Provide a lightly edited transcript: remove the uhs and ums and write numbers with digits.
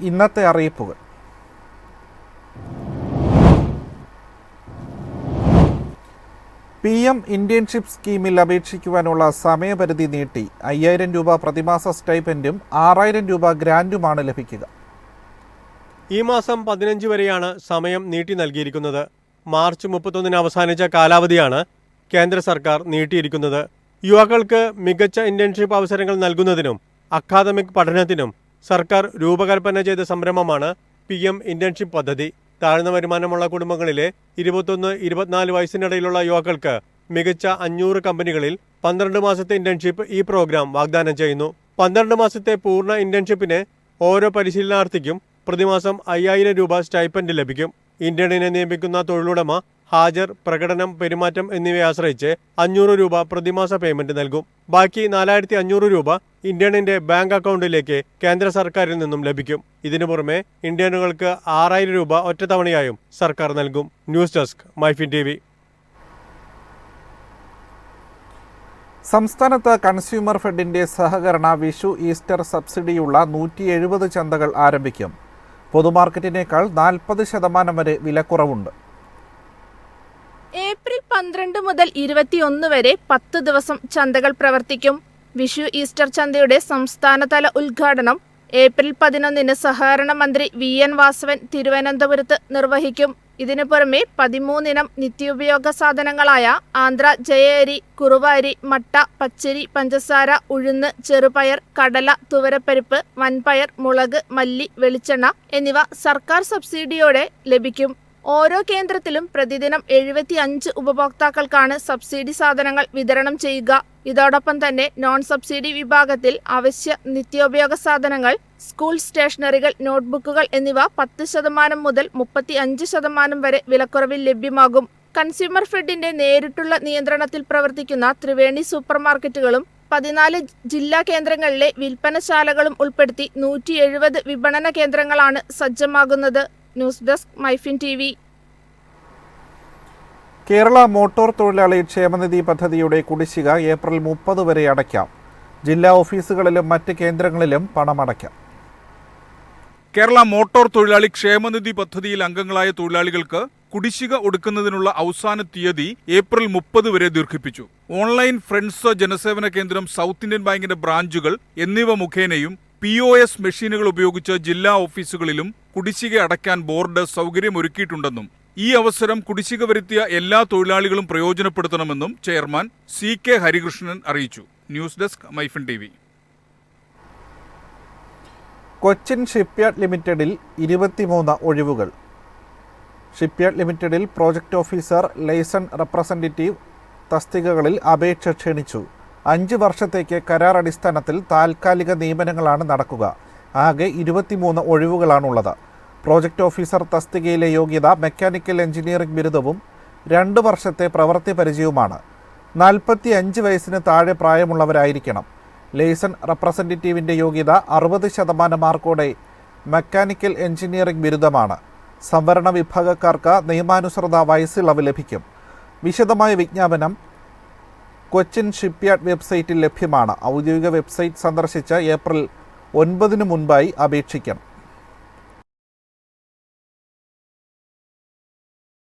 ഇന്നത്തെ അറിയിപ്പുകൾ. PM internship സ്കീമിൽ അപേക്ഷിക്കുവാനുള്ള സമയപരിധി നീട്ടി. 5000 രൂപ പ്രതിമാസ സ്റ്റൈപ്പൻഡും 6000 രൂപ ഗ്രാൻഡുമാണ് ലഭിക്കുക. ഈ മാസം 15 വരെയാണ് സമയം നീട്ടി നൽകിയിരിക്കുന്നത്. മാർച്ച് 31 അവസാനിച്ച കാലാവധിയാണ് കേന്ദ്ര സർക്കാർ നീട്ടിയിരിക്കുന്നത്. യുവാക്കൾക്ക് മികച്ച ഇന്റേൺഷിപ്പ് അവസരങ്ങൾ നൽകുന്നതിനും അക്കാദമിക് പഠനത്തിനും സർക്കാർ രൂപകൽപ്പന ചെയ്ത സംരംഭമാണ് PM ഇന്റേൺഷിപ്പ് പദ്ധതി. താഴ്ന്ന വരുമാനമുള്ള കുടുംബങ്ങളിലെ 21-24 വയസ്സിനിടയിലുള്ള യുവാക്കൾക്ക് മികച്ച 500 കമ്പനികളിൽ 12 മാസത്തെ ഇന്റേൺഷിപ്പ് ഈ പ്രോഗ്രാം വാഗ്ദാനം ചെയ്യുന്നു. 12 മാസത്തെ പൂർണ്ണ ഇന്റേൺഷിപ്പിന് ഓരോ പരിശീലനാർത്ഥിക്കും പ്രതിമാസം 5000 രൂപ സ്റ്റൈപ്പൻഡ് ലഭിക്കും. ഇന്റേണിനെ നിയമിക്കുന്ന തൊഴിലുടമ ഹാജർ, പ്രകടനം, പെരുമാറ്റം എന്നിവയെ ആശ്രയിച്ച് 500 രൂപ പ്രതിമാസ പേയ്മെന്റ് നൽകും. ബാക്കി 4500 രൂപ ഇന്റേണിന്റെ ബാങ്ക് അക്കൗണ്ടിലേക്ക് കേന്ദ്ര സർക്കാരിൽ നിന്നും ലഭിക്കും. ഇതിനു പുറമെ ഇന്റേണുകൾക്ക് 6000 രൂപ ഒറ്റത്തവണയായും സർക്കാർ നൽകും. News desk MyFin TV. സംസ്ഥാനത്ത് കൺസ്യൂമർ ഫെഡിന്റെ സഹകരണ വിഷു ഈസ്റ്റർ സബ്സിഡിയുള്ള 170 ചന്തകൾ ആരംഭിക്കും. പൊതുമാർക്കറ്റിനേക്കാൾ 40% വരെ വിലക്കുറവുണ്ട്. ഏപ്രിൽ 12 മുതൽ 21 വരെ 10 ദിവസം ചന്തകൾ പ്രവർത്തിക്കും. വിഷു ഈസ്റ്റർ ചന്തയുടെ സംസ്ഥാനതല ഉദ്ഘാടനം ഏപ്രിൽ 11 സഹകരണ മന്ത്രി VN വാസവൻ തിരുവനന്തപുരത്ത് നിർവഹിക്കും. ഇതിനു പുറമെ 13 ഇനം നിത്യോപയോഗ സാധനങ്ങളായ ആന്ധ്ര ജയ അരി, കുറുവ അരി, മട്ട, പച്ചരി, പഞ്ചസാര, ഉഴുന്ന്, ചെറുപയർ, കടല, തുവരപ്പരിപ്പ്, വൻപയർ, മുളക്, മല്ലി, വെളിച്ചെണ്ണ എന്നിവ സർക്കാർ സബ്സിഡിയോടെ ലഭിക്കും. ഓരോ കേന്ദ്രത്തിലും പ്രതിദിനം 75 ഉപഭോക്താക്കൾക്കാണ് സബ്സിഡി സാധനങ്ങൾ വിതരണം ചെയ്യുക. ഇതോടൊപ്പം തന്നെ നോൺ സബ്സിഡി വിഭാഗത്തിൽ അവശ്യ നിത്യോപയോഗ സാധനങ്ങൾ, സ്കൂൾ സ്റ്റേഷനറികൾ, നോട്ട്ബുക്കുകൾ എന്നിവ 10% മുതൽ 35% വരെ വിലക്കുറവിൽ ലഭ്യമാകും. കൺസ്യൂമർ ഫെഡിന്റെ നേരിട്ടുള്ള നിയന്ത്രണത്തിൽ പ്രവർത്തിക്കുന്ന ത്രിവേണി സൂപ്പർ മാർക്കറ്റുകളും 14 ജില്ലാ കേന്ദ്രങ്ങളിലെ വിൽപ്പനശാലകളും ഉൾപ്പെടുത്തി 170 വിപണന കേന്ദ്രങ്ങളാണ് സജ്ജമാകുന്നത്. News desk MyFin TV. Kerala motor തൊഴിലാളി ക്ഷേമനിധി പദ്ധതിയുടെ കുടിശ്ശിക ഏപ്രിൽ 30 വരെ അടയ്ക്കാം. ജില്ലാ ഓഫീസുകളിലും മറ്റ് കേന്ദ്രങ്ങളിലും പണമടയ്ക്കാം. കേരള മോട്ടോർ തൊഴിലാളി ക്ഷേമനിധി പദ്ധതിയിൽ അംഗങ്ങളായ തൊഴിലാളികൾക്ക് കുടിശ്ശിക ഒടുക്കുന്നതിനുള്ള അവസാന തീയതി ഏപ്രിൽ 30 വരെ ദീർഘിപ്പിച്ചു. ഓൺലൈൻ ഫ്രണ്ട്സ് ജനസേവന കേന്ദ്രം, സൗത്ത് ഇന്ത്യൻ ബാങ്കിന്റെ ബ്രാഞ്ചുകൾ എന്നിവ മുഖേനയും POS മെഷീനുകൾ ഉപയോഗിച്ച് ജില്ലാ ഓഫീസുകളിലും കുടിശ്ശിക അടയ്ക്കാൻ ബോർഡ് സൗകര്യമൊരുക്കിയിട്ടുണ്ടെന്നും ഈ അവസരം കുടിശ്ശിക വരുത്തിയ എല്ലാ തൊഴിലാളികളും പ്രയോജനപ്പെടുത്തണമെന്നും ചെയർമാൻ CK ഹരികൃഷ്ണൻ അറിയിച്ചു. News desk MyFin TV. Cochin shipyard ലിമിറ്റഡിൽ 23 ഒഴിവുകൾ. ഷിപ്പ്യാർഡ് ലിമിറ്റഡിൽ പ്രോജക്റ്റ് ഓഫീസർ, ലൈസൺ റെപ്രസെൻറ്റേറ്റീവ് തസ്തികകളിൽ അപേക്ഷ ക്ഷണിച്ചു. 5 വർഷത്തേക്ക് കരാർ അടിസ്ഥാനത്തിൽ താൽക്കാലിക നിയമനങ്ങളാണ് നടക്കുക. ആകെ 23 ഒഴിവുകളാണുള്ളത്. പ്രോജക്റ്റ് ഓഫീസർ തസ്തികയിലെ യോഗ്യത മെക്കാനിക്കൽ എഞ്ചിനീയറിംഗ് ബിരുദവും 2 വർഷത്തെ പ്രവൃത്തി പരിചയവുമാണ്. 45 വയസ്സിന് താഴെ പ്രായമുള്ളവരായിരിക്കണം. ലൈസൺ റെപ്രസെൻറ്റേറ്റീവിൻ്റെ യോഗ്യത 60% മാർക്കോടെ മെക്കാനിക്കൽ എഞ്ചിനീയറിംഗ് ബിരുദമാണ്. സംവരണ വിഭാഗക്കാർക്ക് നിയമാനുസൃത വയസ്സിളവ് ലഭിക്കും. വിശദമായ വിജ്ഞാപനം കൊച്ചിൻ ഷിപ്പ്യാർഡ് വെബ്സൈറ്റിൽ ലഭ്യമാണ്. ഔദ്യോഗിക വെബ്സൈറ്റ് സന്ദർശിച്ച് ഏപ്രിൽ 9 മുൻപായി അപേക്ഷിക്കണം.